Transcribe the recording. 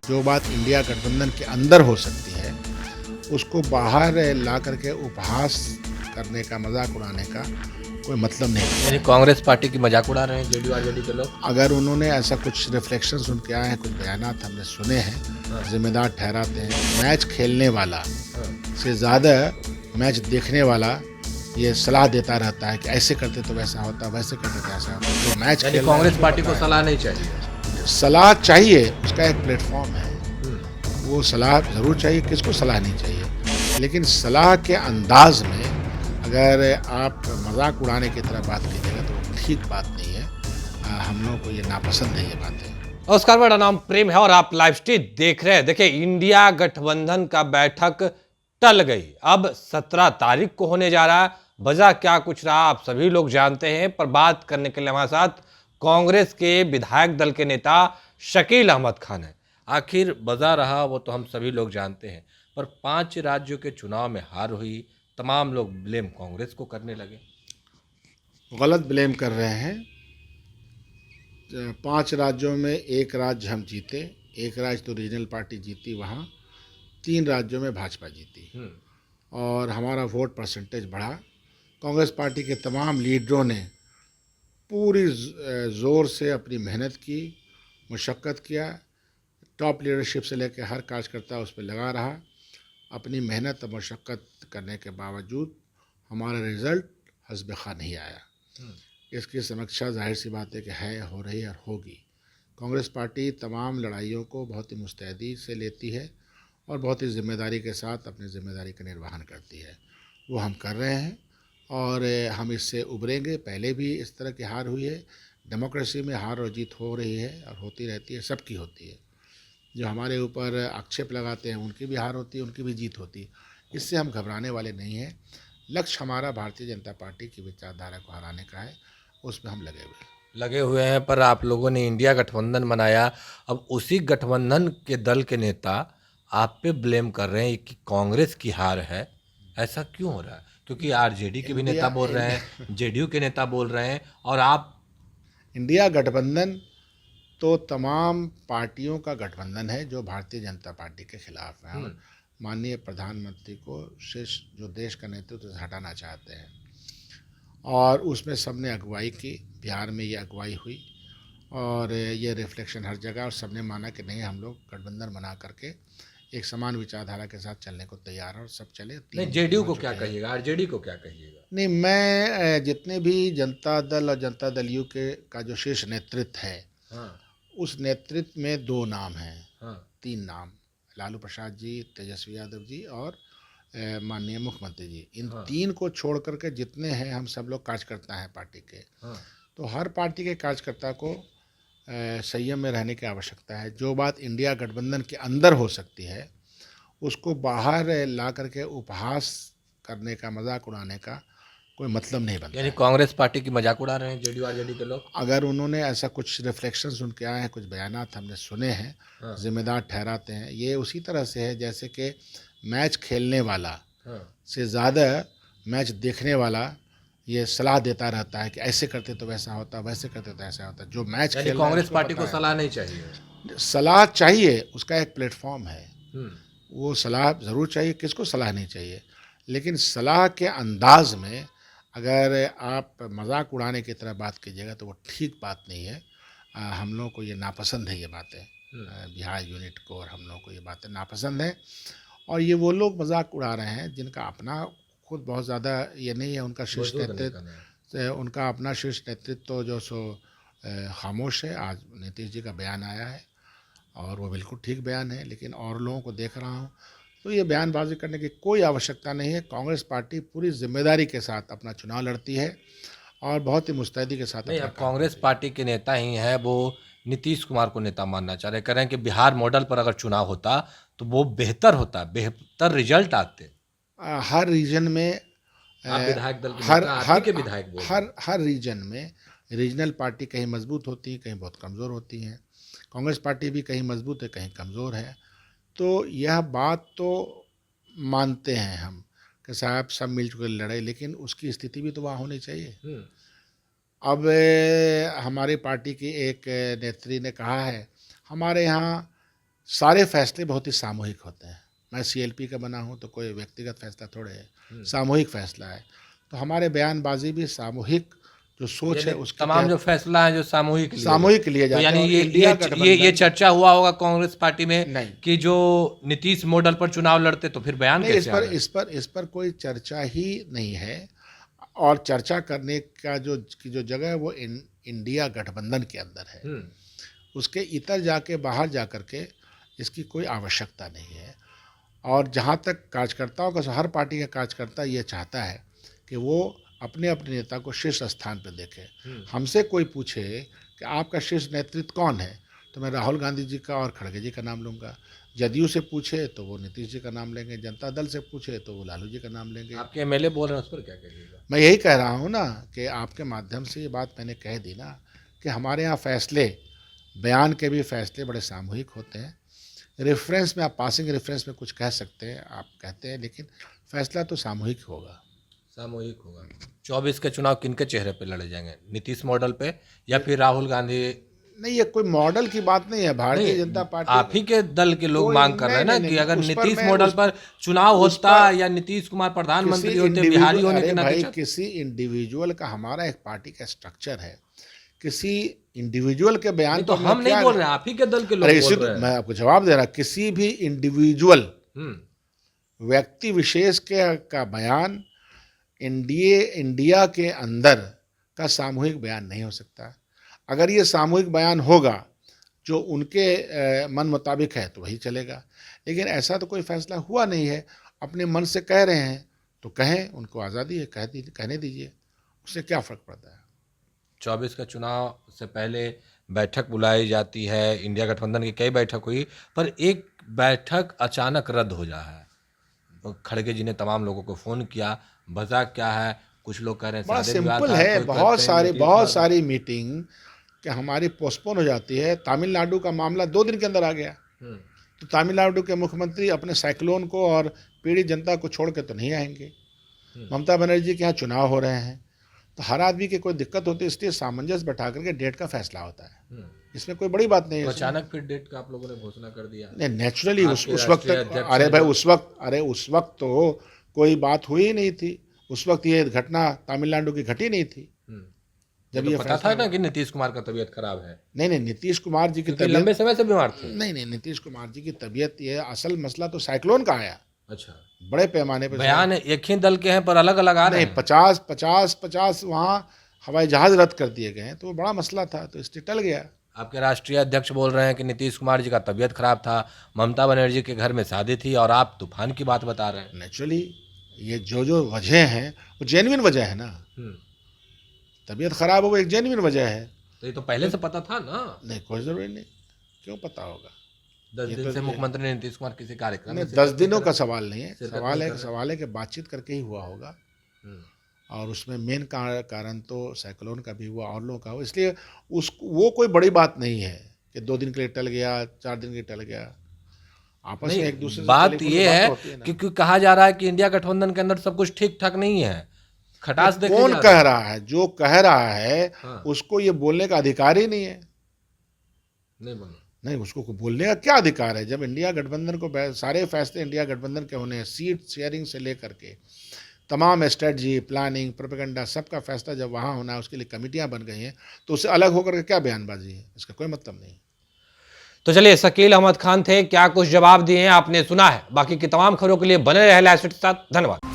जो बात इंडिया गठबंधन के अंदर हो सकती है, उसको बाहर ला करके उपहास करने का, मजाक उड़ाने का कोई मतलब नहीं बनता यानी है। कांग्रेस पार्टी की मजाक उड़ा रहे हैं जेडीयू आरजेडी के लोग। अगर उन्होंने ऐसा कुछ रिफ्लेक्शंस उनके आए हैं, कुछ बयानात हमने सुने हैं, जिम्मेदार ठहराते हैं। मैच खेलने वाला से ज़्यादा मैच देखने वाला ये सलाह देता रहता है कि ऐसे करते तो वैसा होता, वैसे करते तो ऐसा होता। जो मैच यानी खेल रहा है कांग्रेस उसको पार्टी पता को है। सलाह नहीं चाहिए। सलाह चाहिए, उसका एक प्लेटफॉर्म है। वो सलाह ज़रूर चाहिए, किसको सलाह नहीं चाहिए, लेकिन सलाह के अंदाज में अगर आप मजाक उड़ाने की तरह बात कीजिएगा तो वो ठीक बात नहीं है। हम लोगों को ये नापसंद है ये बातें। नमस्कार, मेरा नाम प्रेम है और आप लाइव स्ट्रीम देख रहे हैं। देखिए, इंडिया गठबंधन का बैठक टल गई। अब 17 तारीख को होने जा रहा है। वजह क्या कुछ रहा आप सभी लोग जानते हैं, पर बात करने के लिए हमारे साथ कांग्रेस के विधायक दल के नेता शकील अहमद खान है। आखिर वजह रहा वो तो हम सभी लोग जानते हैं, पर 5 राज्यों के चुनाव में हार हुई, तमाम लोग ब्लेम कांग्रेस को करने लगे। गलत ब्लेम कर रहे हैं। 5 राज्यों में एक राज्य हम जीते, एक राज्य तो रीजनल पार्टी जीती, वहाँ 3 राज्यों में भाजपा जीती और हमारा वोट परसेंटेज बढ़ा। कांग्रेस पार्टी के तमाम लीडरों ने पूरी ज़ोर से अपनी मेहनत की, मशक्क़त किया। टॉप लीडरशिप से लेकर हर कार्यकर्ता उस पर लगा रहा। अपनी मेहनत और मशक्क़त करने के बावजूद हमारा रिज़ल्ट हस्ब ख़्वाह नहीं आया। इसकी समीक्षा ज़ाहिर सी बात है कि हो रही है और होगी। कांग्रेस पार्टी तमाम लड़ाइयों को बहुत ही मुस्तैदी से लेती है और बहुत ही ज़िम्मेदारी के साथ अपनी ज़िम्मेदारी का निर्वहन करती है। वो हम कर रहे हैं और हम इससे उभरेंगे। पहले भी इस तरह की हार हुई है। डेमोक्रेसी में हार और जीत हो रही है और होती रहती है, सबकी होती है। जो हमारे ऊपर आक्षेप लगाते हैं उनकी भी हार होती है, उनकी भी जीत होती है। इससे हम घबराने वाले नहीं हैं। लक्ष्य हमारा भारतीय जनता पार्टी की विचारधारा को हराने का है, उसमें हम लगे हुए हैं। पर आप लोगों ने इंडिया गठबंधन बनाया, अब उसी गठबंधन के दल के नेता आप पे ब्लेम कर रहे हैं कि कांग्रेस की हार है। ऐसा क्यों हो रहा है? क्योंकि आरजेडी के भी नेता इंडिया बोल रहे इंडिया हैं, जेडीयू के नेता बोल रहे हैं, और आप। इंडिया गठबंधन तो तमाम पार्टियों का गठबंधन है जो भारतीय जनता पार्टी के खिलाफ है और माननीय प्रधानमंत्री को शीर्ष जो देश का नेतृत्व से हटाना चाहते हैं और उसमें सबने अगुवाई की। बिहार में ये अगुवाई हुई और ये रिफ्लेक्शन हर जगह, और सबने माना कि नहीं, हम लोग गठबंधन बना करके एक समान विचारधारा के साथ चलने को तैयार हैं और सब चले। नहीं, 3 मीटिंग जेडीयू हो को क्या चुके हैं। कहिएगा, आरजेडी को क्या कहिएगा? नहीं, मैं जितने भी जनता दल और जनता दल यू के का जो शीर्ष नेतृत्व है, हाँ, उस नेतृत्व में 2 नाम हैं, हाँ, 3 नाम, लालू प्रसाद जी, तेजस्वी यादव जी और माननीय मुख्यमंत्री जी। इन 3 को छोड़ करके जितने हैं, हम सब लोग कार्यकर्ता हैं पार्टी के। तो हर पार्टी के कार्यकर्ता को संयम में रहने की आवश्यकता है। जो बात इंडिया गठबंधन के अंदर हो सकती है, उसको बाहर ला करके उपहास करने का, मजाक उड़ाने का कोई मतलब नहीं बनता यानी है। कांग्रेस पार्टी की मजाक उड़ा रहे हैं जेडीयू आरजेडी के लोग। अगर उन्होंने ऐसा कुछ रिफ्लेक्शंस उनके आए हैं, कुछ बयानात हमने सुने हैं, जिम्मेदार ठहराते हैं। ये उसी तरह से है जैसे कि मैच खेलने वाला से ज़्यादा मैच देखने वाला ये सलाह देता रहता है कि ऐसे करते तो वैसा होता, वैसे करते तो ऐसा होता। जो मैच यानी खेल रहा है कांग्रेस उसको पार्टी पता को है। सलाह नहीं चाहिए। सलाह चाहिए, उसका एक प्लेटफॉर्म है। वो सलाह ज़रूर चाहिए, किसको सलाह नहीं चाहिए, लेकिन सलाह के अंदाज में अगर आप मजाक उड़ाने की तरह बात कीजिएगा तो वो ठीक बात नहीं है। हम लोगों को ये नापसंद है ये बातें। बिहार यूनिट को और हम लोगों को ये बातें नापसंद हैं और ये वो लोग मजाक उड़ा रहे हैं जिनका अपना खुद बहुत ज़्यादा ये नहीं है। उनका शीर्ष नेतृत्व, उनका अपना शीर्ष नेतृत्व तो जो सो खामोश है। आज नीतीश जी का बयान आया है और वो बिल्कुल ठीक बयान है, लेकिन और लोगों को देख रहा हूँ तो ये बयानबाजी करने की कोई आवश्यकता नहीं है। कांग्रेस पार्टी पूरी जिम्मेदारी के साथ अपना चुनाव लड़ती है और बहुत ही मुस्तैदी के साथ नहीं, अपना अब काम कांग्रेस करती है। पार्टी के नेता ही हैं, वो नीतीश कुमार को नेता मानना चाह रहे हैं। कह रहे हैं कि बिहार मॉडल पर अगर चुनाव होता तो वो बेहतर होता, बेहतर रिजल्ट आते। हर रीजन में आप अ, विधायक दल के हर नेता, आप ही हर के विधायक बोल रहे हैं। हर रीजन में रीजनल पार्टी कहीं मजबूत होती है, कहीं बहुत कमज़ोर होती हैं। कांग्रेस पार्टी भी कहीं मजबूत है, कहीं कमज़ोर है। तो यह बात तो मानते हैं हम कि साहब सब मिलजुल लड़े, लेकिन उसकी स्थिति भी तो वहाँ होनी चाहिए। अब हमारी पार्टी की एक नेत्री ने कहा है, हमारे यहाँ सारे फैसले बहुत ही सामूहिक होते हैं। मैं सीएलपी का बना हूँ तो कोई व्यक्तिगत फैसला थोड़े है, सामूहिक फैसला है। तो हमारे बयानबाजी भी सामूहिक जो सोच है उसके तमाम जो फैसला है जो सामूहिक लिए तो जाते यानी हैं। और ये इंडिया ये गठबंधन चर्चा हुआ होगा कांग्रेस पार्टी में नहीं। कि जो नीतीश मॉडल पर चुनाव लड़ते तो फिर बयान नहीं, कैसे आ गए? इस पर कोई चर्चा ही नहीं है। और चर्चा करने का जो जगह है वो इंडिया गठबंधन के अंदर है। उसके इतर जाके बाहर जा कर के इसकी कोई आवश्यकता नहीं है। और जहाँ तक कार्यकर्ताओं का, हर पार्टी का कार्यकर्ता ये चाहता है कि वो अपने अपने नेता को शीर्ष स्थान पर देखे। हमसे कोई पूछे कि आपका शीर्ष नेतृत्व कौन है, तो मैं राहुल गांधी जी का और खड़गे जी का नाम लूँगा। जदयू से पूछे तो वो नीतीश जी का नाम लेंगे, जनता दल से पूछे तो वो लालू जी का नाम लेंगे। आपके एमएलए बोल रहे हैं, उस पर क्या कहिएगा? मैं यही कह रहा हूँ ना कि आपके माध्यम से ये बात मैंने कह दी ना कि हमारे यहाँ फैसले, बयान के भी फैसले बड़े सामूहिक होते हैं। रेफरेंस में आप पासिंग रेफरेंस में कुछ कह सकते हैं, आप कहते हैं, लेकिन फैसला तो सामूहिक होगा। सामूहिक होगा। 24 के चुनाव किनके चेहरे पे लड़े जाएंगे? नीतीश मॉडल पे या फिर राहुल गांधी? नहीं, ये कोई मॉडल की बात नहीं है। भारतीय जनता पार्टी, आप ही के दल के लोग मांग कर रहे हैं ना कि अगर नीतीश मॉडल पर चुनाव होता या नीतीश कुमार प्रधानमंत्री होते, बिहारी होने के नाते। भाई किसी इंडिविजुअल का, हमारा एक पार्टी का स्ट्रक्चर है, किसी इंडिविजुअल के बयान तो हम नहीं बोल रहे हैं, आप ही के दल के लोग बोल रहे हैं। मैं आपको जवाब दे रहा, किसी भी इंडिविजुअल व्यक्ति विशेष का बयान इंडिया के अंदर का सामूहिक बयान नहीं हो सकता। अगर ये सामूहिक बयान होगा जो उनके मन मुताबिक है तो वही चलेगा, लेकिन ऐसा तो कोई फैसला हुआ नहीं है। अपने मन से कह रहे हैं तो कहें, उनको आज़ादी है, कहने दीजिए, उससे क्या फ़र्क पड़ता है। 24 का चुनाव से पहले बैठक बुलाई जाती है, इंडिया गठबंधन की कई बैठक हुई, पर एक बैठक अचानक रद्द हो जा है। खड़गे जी ने तमाम लोगों को फ़ोन किया, वजह क्या है? कुछ लोग कह रहे हैं बड़ा सादे विवाह सिंपल था, है। कोई कहते हैं बहुत सारी मीटिंग कि हमारी पोस्टपोन हो जाती है। तमिलनाडु का मामला 2 दिन के अंदर आ गया, तो तमिलनाडु के मुख्यमंत्री अपने साइक्लोन को और पीड़ित जनता को छोड़ के तो नहीं आएंगे। ममता बनर्जी के यहाँ चुनाव हो रहे हैं, तो हर आदमी की कोई दिक्कत होती है, इसलिए सामंजस्य बैठा करके डेट का फैसला होता है। इसमें कोई बड़ी बात नहीं है। अचानक फिर डेट का आप लोगों ने घोषणा कर दिया? नहीं, नेचुरली उस वक्त तक, अरे भाई उस वक्त तो कोई बात हुई ही नहीं थी। उस वक्त ये घटना तमिलनाडु की घटी नहीं थी। जब ये पता था ना कि नीतीश कुमार का तबीयत खराब है। नहीं, नीतीश कुमार जी की तबीयत लंबे समय से बीमार थे। नहीं, नीतीश कुमार जी की तबीयत, ये असल मसला तो साइक्लोन का आया। अच्छा, बड़े पैमाने पर बयान एक ही दल के हैं पर अलग अलग आ रहे हैं। 50 वहाँ हवाई जहाज रद्द कर दिए गए हैं, तो वो बड़ा मसला था, तो इसलिए टल गया। आपके राष्ट्रीय अध्यक्ष बोल रहे हैं कि नीतीश कुमार जी का तबीयत खराब था, ममता बनर्जी के घर में शादी थी, और आप तूफान की बात बता रहे हैं। नेचुरली ये जो वजह हैं वो जेन्युइन वजह है ना। तबीयत खराब हो वो एक जेन्युइन वजह है। तो ये तो पहले से पता था ना? नहीं, कोई जरूरी नहीं, क्यों पता होगा। 10 दिन से मुख्यमंत्री ने नीतीश कुमार किसी कार्यक्रम में 10 दिनों का सवाल नहीं है, सवाल है कि बातचीत करके ही हुआ होगा। और उसमें मेन कारण तो साइक्लोन का भी हुआ और लोगों का हुआ, इसलिए वो कोई बड़ी बात नहीं है कि 2 दिन के लिए टल गया, 4 दिन के लिए टल गया। आपस में एक दूसरे से बात ये है क्योंकि कहा जा रहा है कि इंडिया गठबंधन के अंदर सब कुछ ठीक ठाक नहीं है। खटास देखे कौन कह रहा है? जो कह रहा है उसको ये बोलने का अधिकार ही नहीं है। नहीं, उसको बोलने का क्या अधिकार है? जब इंडिया गठबंधन को सारे फैसले इंडिया गठबंधन के होने हैं, सीट शेयरिंग से लेकर के तमाम स्ट्रेटजी, प्लानिंग, प्रोपेगेंडा, सबका फैसला जब वहाँ होना है, उसके लिए कमेटियाँ बन गई हैं, तो उससे अलग होकर के क्या बयानबाजी है? इसका कोई मतलब नहीं। तो चलिए, शकील अहमद खान थे, क्या कुछ जवाब दिए हैं आपने सुना है। बाकी की तमाम खबरों के लिए बने रहे लाइव स्ट्रीट के साथ। धन्यवाद।